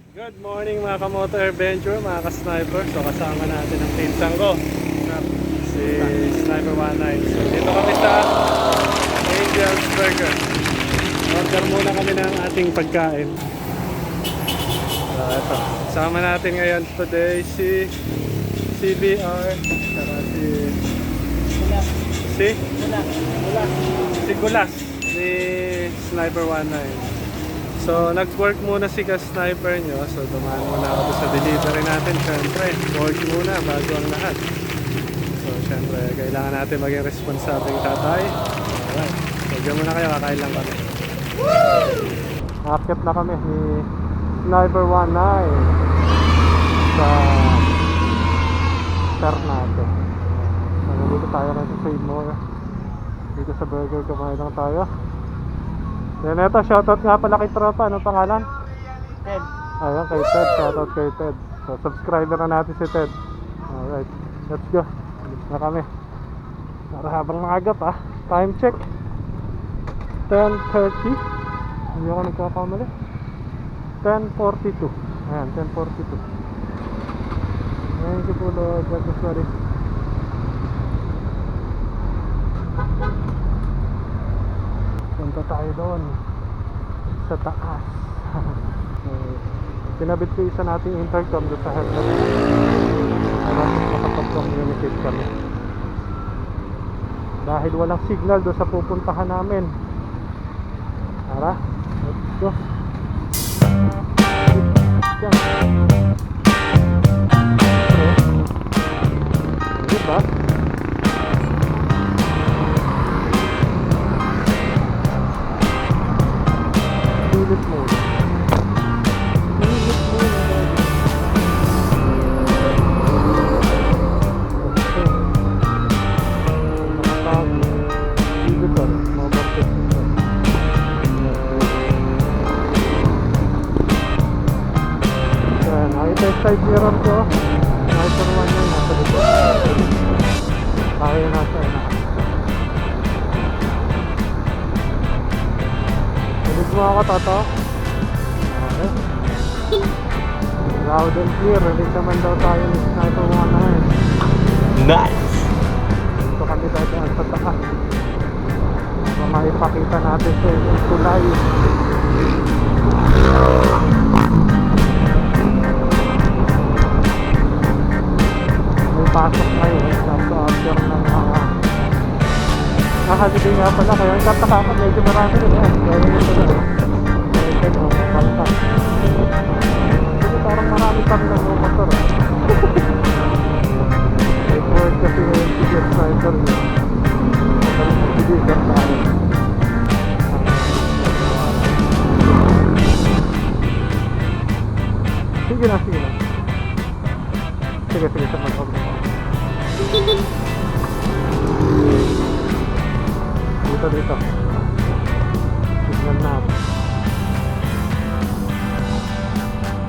Good morning mga kamoto adventure, mga ka-sniper. So kasama natin ang pinsan ko, si Sniper 19. So dito kami sa Angel's Burger. Order muna kami ng ating pagkain. So ito, kasama natin ngayon today si CBR, saka si Gulas ni Sniper 19. So, nag-work muna si ka-sniper nyo. So, dumaan muna ako sa delivery natin. Siyempre, work muna bago ang lahat. So, siyempre, kailangan natin maging responsabling tatay. Alright. So, dyan muna kayo. Kakain lang kami. Nakakit na kami ni Sniper 19 sa Ternate. So, nandito tayo na sa Seymour. Dito sa burger, kumain lang tayo. Yan ito, shoutout nga pala kay tropa. Anong pangalan? Ted. Ayun, kay Ted. Shoutout kay Ted. So, subscriber na natin si Ted. Alright, let's go. Alis na kami. Para habang maagat time check 10:30. Hindi ako nagkakamali. 10:42. Ayan, 10:42. Thank you po Lord. God bless you. Punta tayo doon sa taas. So, pinabit ko isa nating intercom doon sa headset para makapag-communicate kami dahil walang signal doon sa pupuntahan namin. Tara, let's go. Yan. Diba? Pilit mo. Pilit mo. Pilit ko. Mabapit nito. Yan. Nakita yung side mirror ko. Nakita naman yun. Nasa dito. Kaya nasa yun. Pilit mo ako, Toto. Okay. Loud and clear. Release naman daw tayo ni Sniper 19. Nice! Dito kami dadaan sa taas para maipakita natin sa yung tulay. May pasok ngayon after ng holiday nga pala, kaya ang katakapan medyo marami rin kaya ito na palta. Kasi parang marami kami nag-motor word kasi yung ticket sniper niya. Parang mag-ticket tayo. Sige na. Sige, sa mag-hog na. Dito. Tignan natin.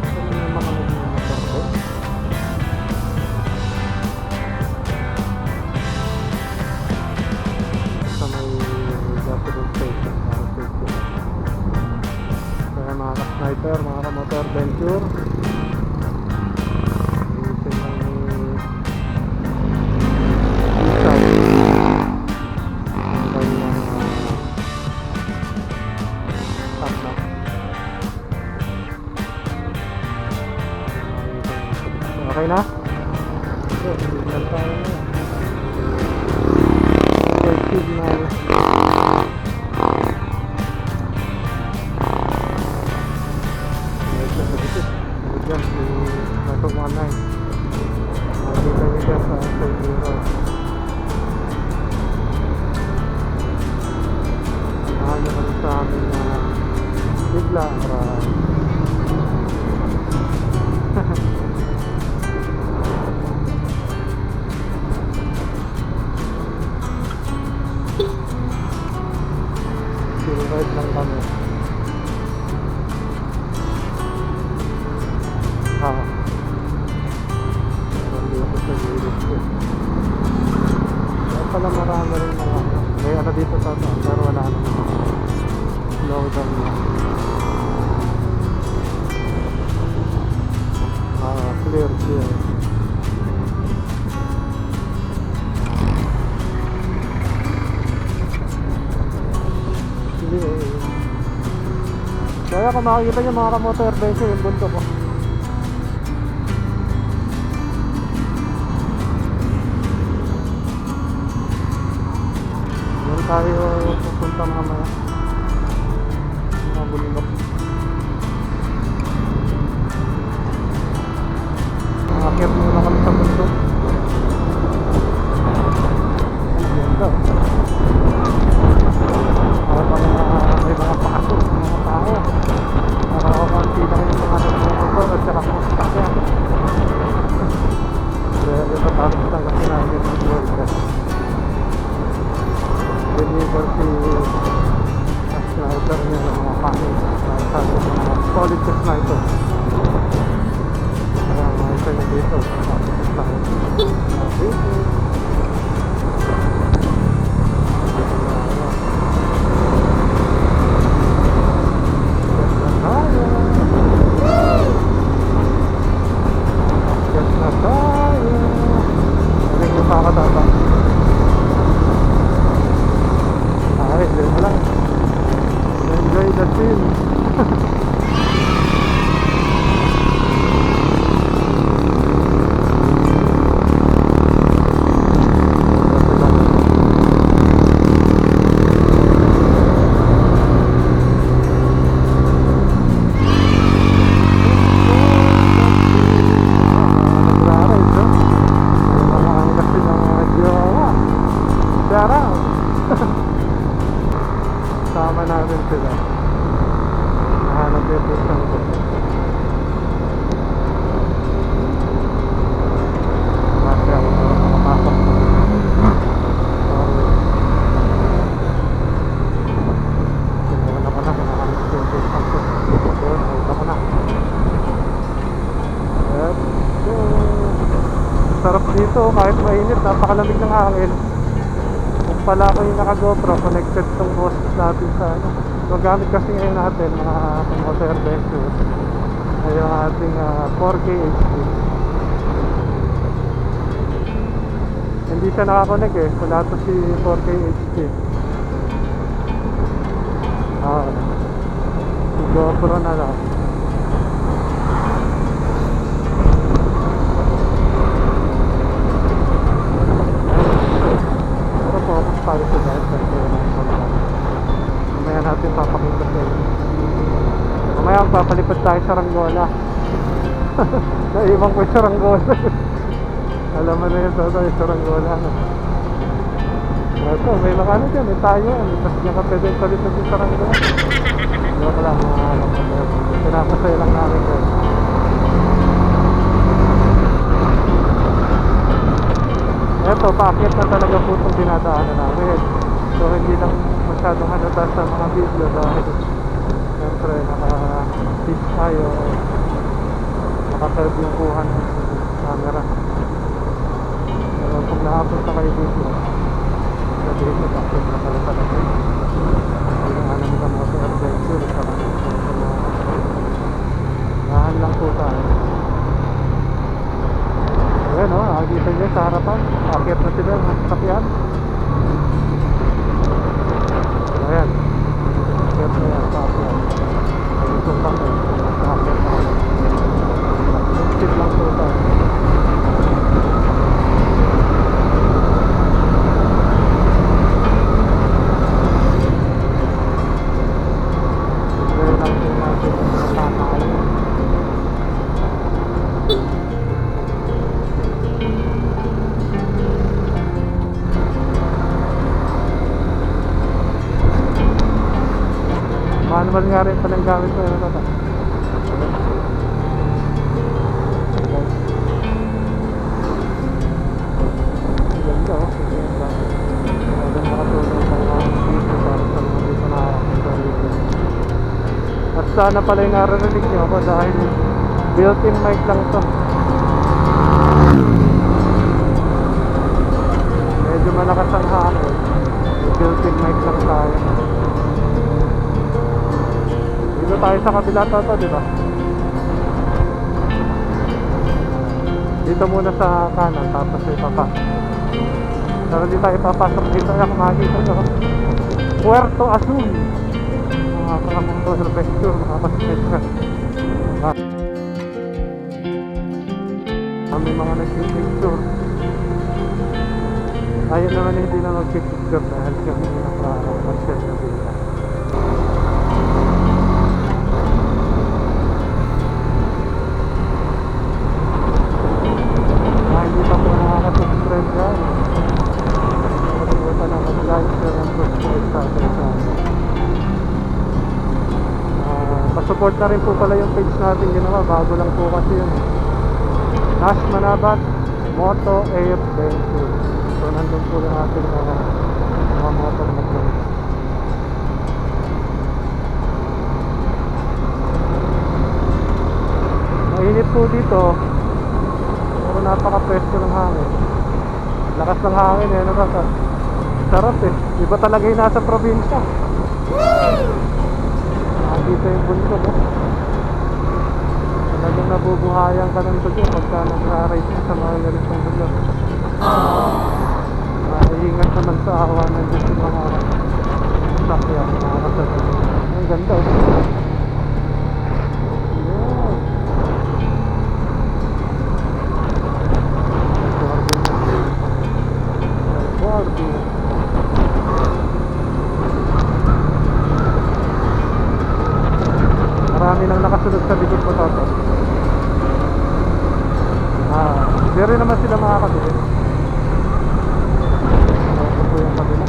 Ito na yung mga nag-motor ko. Sa may gasoline station para safety. Kaya mga ka-sniper, mga ka-motor adventure, ayusin lang ni Isay tamna. Okay na? Okay, signal tayo na. Signal. Diyan si Sniper 19. Nakita niyo dyan sa Seymour. Samahan niyo kami sa amin na bigla silhouette lang kami. Nandito sa gilid ko. Clear, clear. Kaya kung makikita nyo mga kamoto adventure yung bundok ko. Yan tayo pupunta mamaya. Mga bundok. Akit muna kami sa bundok. Ganda. May mga paso, mga tao. Nakakakanti na yung mga nagmumotor at saka mga sasakyan. Kaya yung tatapos lang kasi namin yung world. Deliver si sniper niya ng mga panig. Sabi mga solid sa sniper. Kaya mga isa niya dito. Solid sa sniper. Enjoy the scene. Sama natin sila. Nahanap yung pusang ko. Kasi ako makapasok. Sinuha na ko na. Nahanap yung pusang ko. Doon, nakita ko na. Let's go. Sarap dito. Kahit mainit, napakalamig ng hangin. Pala ako yung naka-GoPro, connected tong boses natin sa ano. Magamit kasi ngayon natin mga motor adventure ay yung ating 4K HD. Hindi siya nakakonect eh, wala to si 4K HD. Si GoPro na lang. Para sa dahil mamaya natin papakita sa inyo. Mamaya papalipad tayo sa Ranggola. Naiwan ko sa Ranggola. Alam mo na yun sa Ranggola. Ito, may makano dyan, may tayo. Tapos niya ka pwede palipad sa Ranggola. Joke lang mga alam ko. Pinapasaya lang namin guys. Ito, paakyat na talaga po itong dinadaanan namin. So, hindi lang masyadong halata sa mga video dahil siyempre naka-pitch tayo, naka-curve yung kuhan ng camera. Pero kung nakapunta kayo dito, sabihin mo, paakyat na pala talaga. Hindi nga namin ang mga adventure, lahan lang po tayo. Ayan o, nakikita nyo sa harapan. Akit na sila ng sasakyan. Ayan. Akit na yan sa akyan. Ayun lang eh. Akit na yan. Akit lang po tayo. Ayan lang po natin yung nakakain. Manual nga rin palang gamit ko. Ano ba? Ganda oh. Ganda makatulong sa mga video para sa mga dito na at sana pala yung naririnig nyo ako dahil built-in mic lang to. Medyo malakas ang hangin. Built-in mic lang tayo. Dito tayo sa kabila to, di ba? dito muna sa kanan, tapos ipapasok. Pero di tayo papasok dito, kaya kung makikita nyo, Puerto Azul. Mga kakamotor adventure, mga passenger. May mga nag-picture. Ayun naman hindi na mag-picture dahil kami nakapag-share na dito. Hindi pa po nakaka-subscribe dyan. Nakalimutan na mag-like, share, and subscribe sa atin sa pa-support na rin po pala yung page natin ginawa. Bago lang po kasi yun. Nash Manabat Moto Adventure. So nandun po yung ating mga motor na po. Mainit po dito. Pero napaka-presko ng hangin. Lakas ng hangin eh. Ano ba? Sarap eh. Iba talaga yung nasa probinsya. Dito yung bundok eh. Talagang nabubuhayan ka ng tuyo pagka nagra-ride sa mga ganitong bundok. Maiingat naman sa awa ng Diyos yung mga sakyan, mga kasabay. Ang ganda oh. Marami nang nakasunod sa likod mo toto. Very naman sila makakabili. Ito po yung kabila.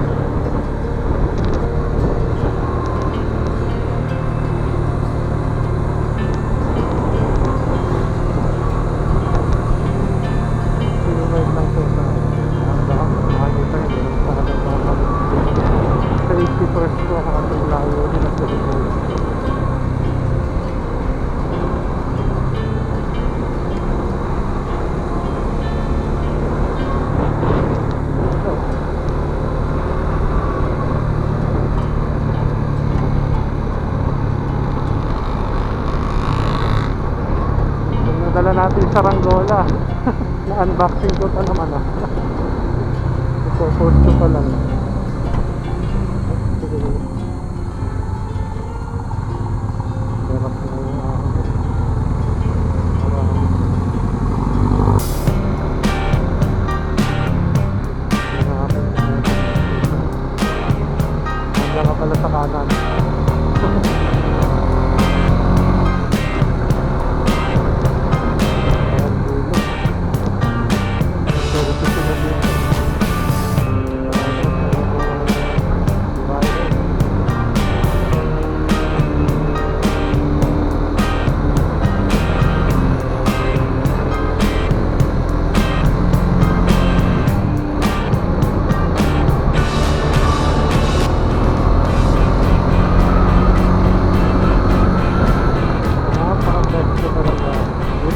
Siluride lang po sa makikita nyo. Sa 80% po ang layo nila sa likod. Dala natin sa Ranggola. Na-unboxing ko ito naman ah. Ipo-post ko pa lang. Sarap na yung hanggang ka pala sa kanan.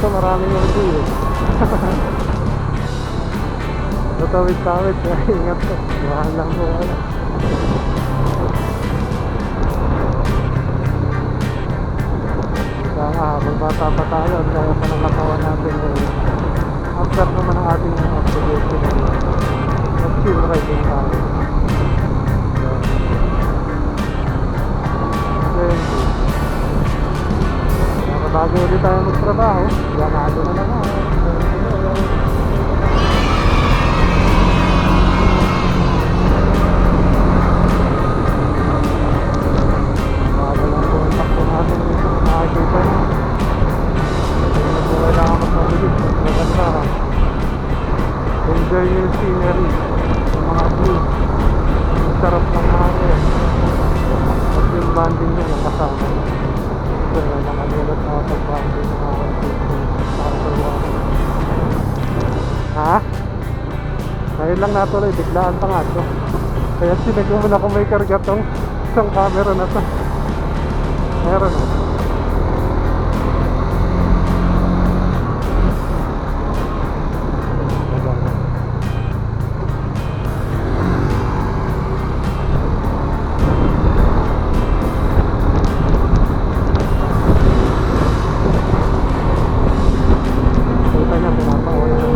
Maraming yung view. Tatawid-tawid. Ingat po. Buhaan lang po. Kaya nga, habang bata pa tayo, kaya pa ng lakawan natin. After naman ang ating observation. Nag-chill riding tayo. Bago ulit tayo magtrabaho, yanado na naman. Bago lang po ang takbo natin dito, makikita nyo. Hindi po kailangan magmabilis, magmaganda. Enjoy yung scenery, yung mga view. Ang sarap ng hangin. At yung banding nyo nakasama. Nakalilat na pag-bandi ng mga ha? Ngayon lang natuloy, biglaan pa nga ito. Kaya sinag mo muna kung may karga tong isang camera na to. Meron o. Kita niya, pinapaulan.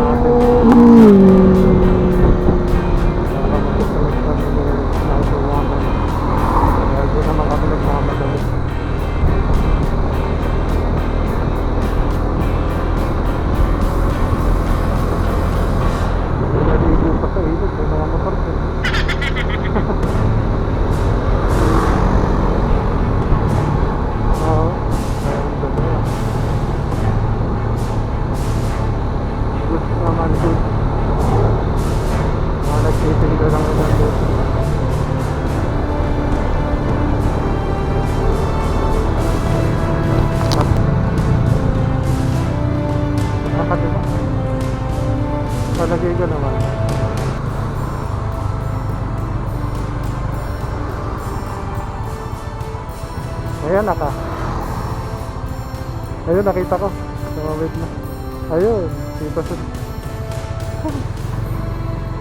Lagay ko naman. Ayan, ayun, nakita ko. Tumawid na. Ayun, dito sa...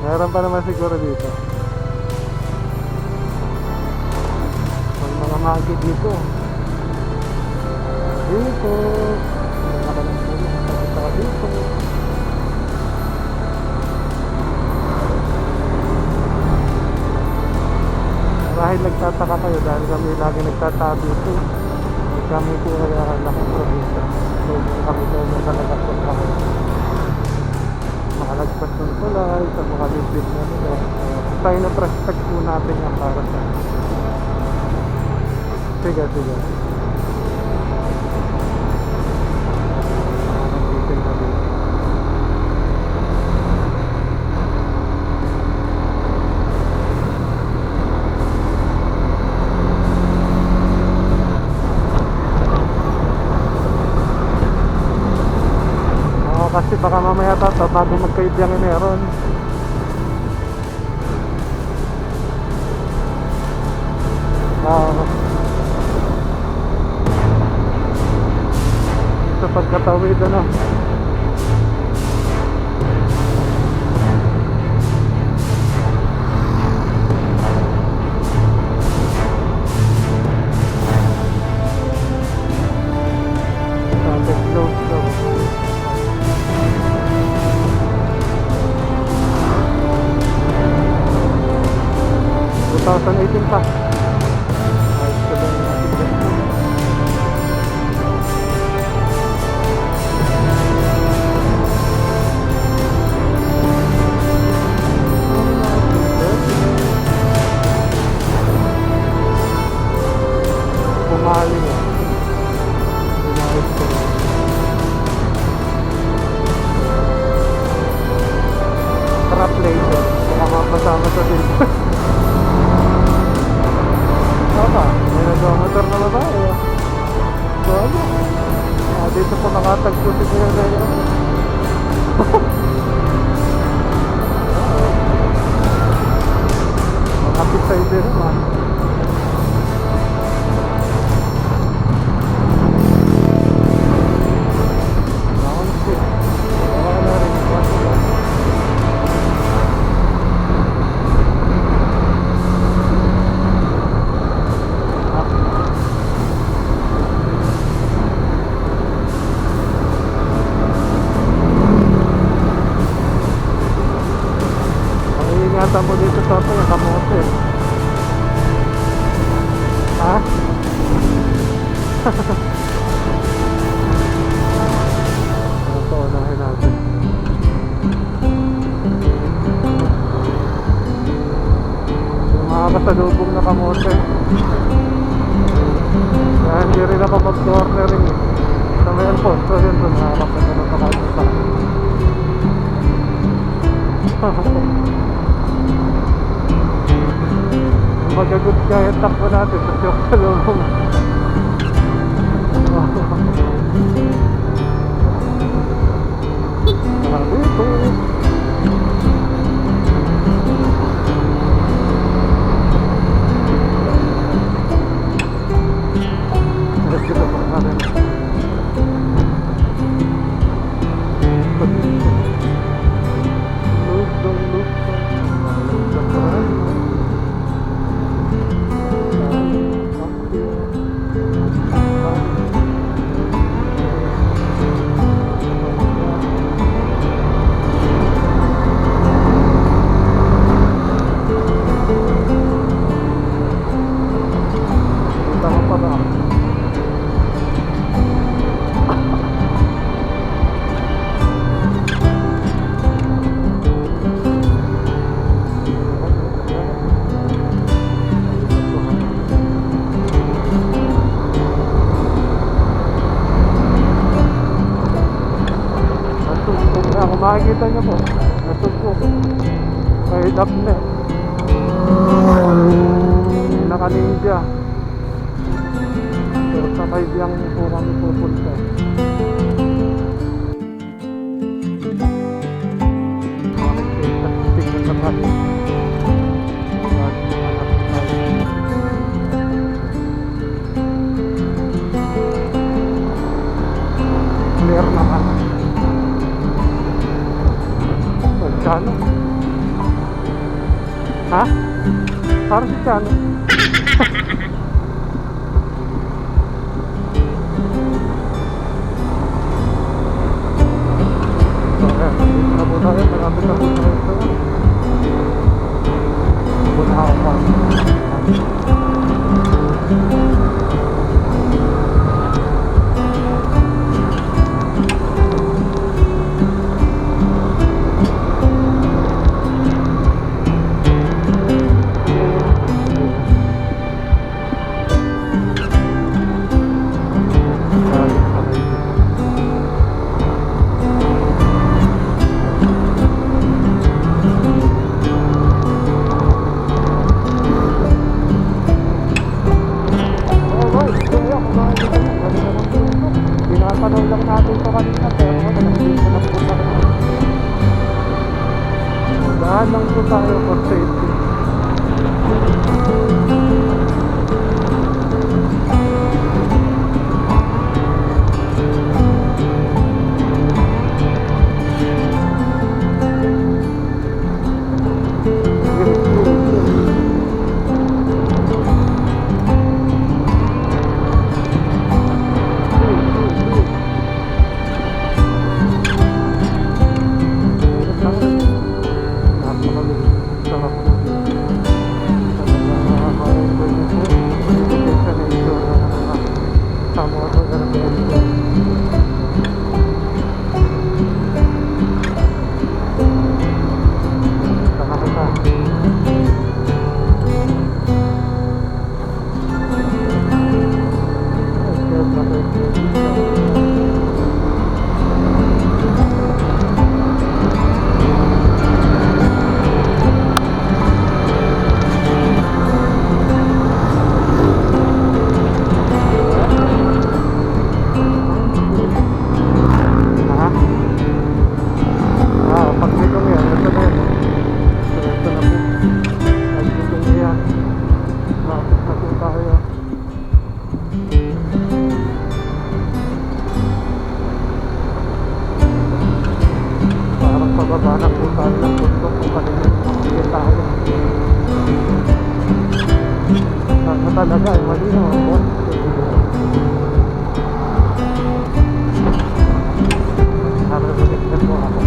Meron pa naman siguro dito. May mga monkey dito. Dito. Nakita ka dito. Dahil nagtataka kayo dahil kami lagi nagtatabi ito. Kami po ay laking probinsya. So kami po may talagakot kami. Makalagpas ng tulay sa mga libid na nila. Sign of respect po natin yan para sa sige. Kasi baka mamaya bago magkaibiyang meron. Sa pagkatawid ano. Slow. 2018 pa. Ayos ko lang natin dyan. Pumali yan. Pinayos ko lang. Trap laser. Baka mapasama sa dito. May nagmamotor na babae. So ano? Dito po nakatagpo si Kuya Raya. Mga pisay din naman. Ingatan mo dito sa ito, yung kamote. Ha? Ito, unahin natin. Yung mga kasalubong na kamote. Kaya hindi rin ako mag-cornering eh. Sa may Alfonso yun, doon nakakap na naman sa magagot kaya takbo natin sa siyok sa lubong. Dito dito pa natin. Kung makikita nyo po, nasugpo. May dapnet. Naka-ninja. Pero sa kaibiyang po kami pupunta. Chano. Ha? Parang si Chano. So, ayan. Dito na po tayo. Malapit na po tayo ito. Bunahaw pa. Pinapanood lang natin ito kanina pero nag-video na po tayo. Daan lang po tayo for safety. Pababa na po tayo ng bundok kung kanina nakikita tayo. Sana talaga ay malinaw ako. Narinig na po ako.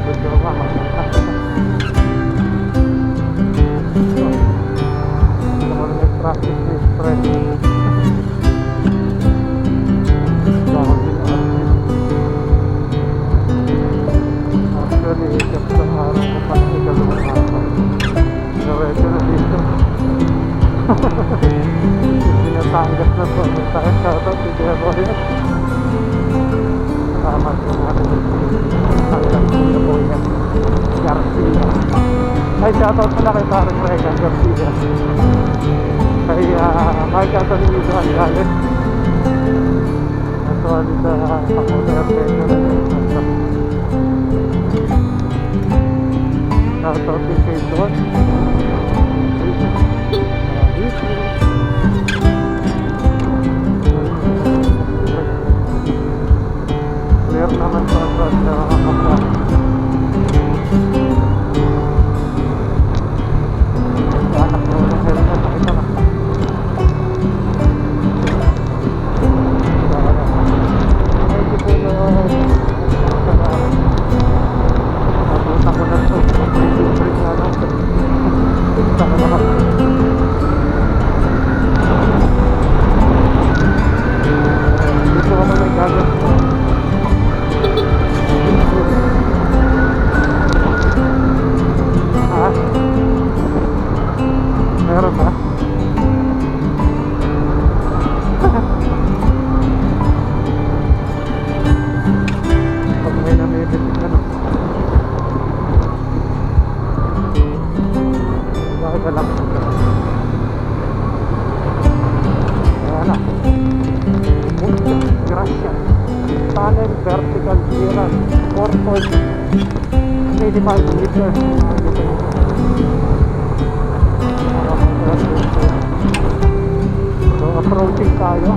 Video ba? Practice this training. Sinatanggas na po tayo. Shoutout si Kuya Royal. Salamat po natin. Hanggang Kuya Royal Garcia. Ay, shoutout pala kay Parang Regan Garcia. Kay Mark Anthony Ludo Angales. Actually sa Pacote Arpeño na yun. Shoutout si Kay Don. Clear naman po at nakakapra. Anak mo ng helmet, nakita na. Medyo po na napunta ko na ito. Break na lang. Punta ko na. Dito ako may gagat po. Ha? Meron ba? Pag may namibitin ka na. Bakit alam ko? Ayan na. Gracias. Tunnel vertical clearance 4.85 meters. So approaching tayo.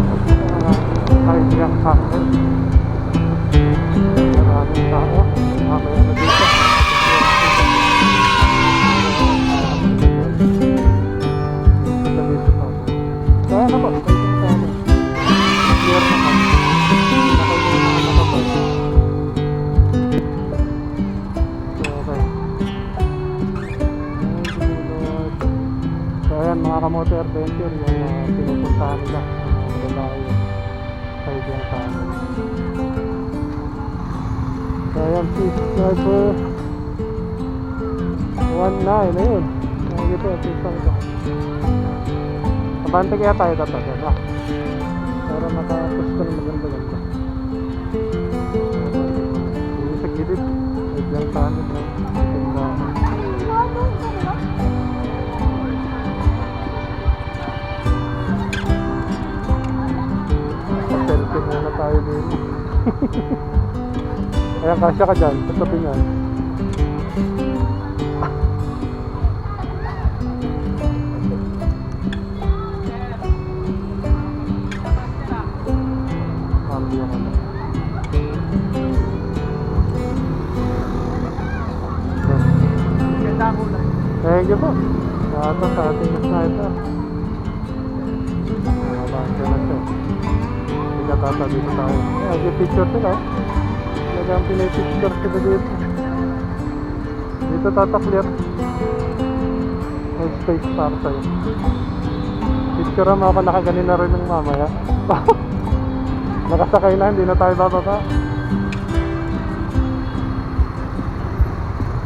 Motor Adventure yung pinupuntahan nila ng lalaki side yung sa amin. So ayan, si Sniper 19, ayun nakikita yung pisang ko. Abante kaya tayo dapat diba? Para makapush ka ng maganda-ganda. Hindi sa gilid side yung sa amin no? Selfie muna tayo din. Ayan, kasya ka dyan, tabi nyan. Cambio ka na. Thank you po. Sa sa ating sniper. Nakabangka na siya. Tata dito tayo. Ayan, yung picture sila. Talagang pinipicture sila dito. Dito tata clear. May space para sa'yo. Picture mo ako nakaganin na rin ng mamaya. Nakasakay na, hindi na tayo bababa.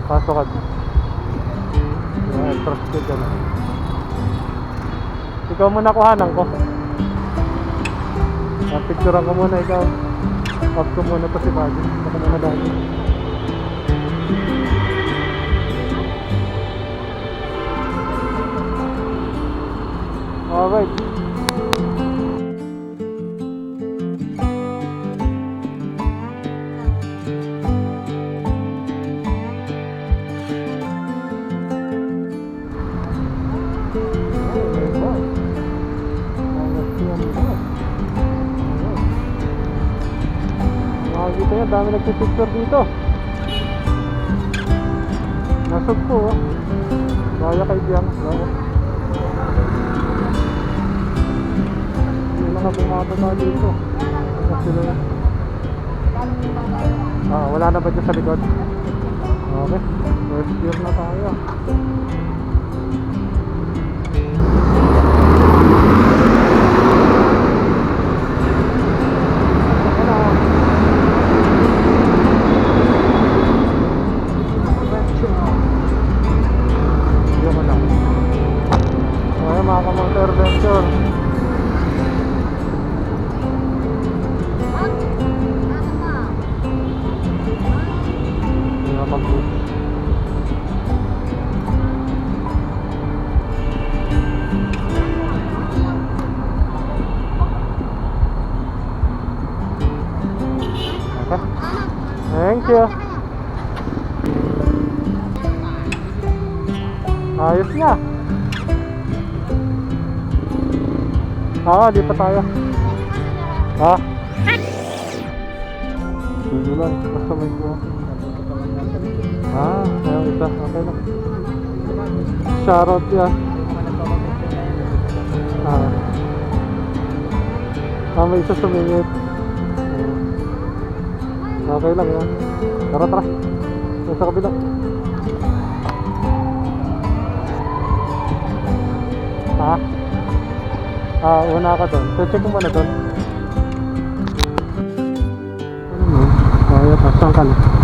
Pasok ka dito. Ayan, trusted ka na. Ikaw muna kuhanan ko. Picturean ko muna ikaw. Off ko muna to si Buddy. Baka muna dahil. Alright. Makikita nyo, dami nagpipicture dito. Nasog po oh. Gaya kay Diang. Hindi na nga bumababa dito. Sila yun. Wala na ba dyan sa likod? Okay, first year na tayo. Mga ka-motor adventure. Mga mag-boot. Okay. Thank you. Ayos nga. Di pa tayo. Dito lang, basta may kuha. Ayaw isa, okay lang. Shoutout yan. May isa sumingit. Okay lang yan. Tara, tara. Sa kabila. Una ka doon. So, check mo muna doon. Ano mo? Kaya, saan ka na?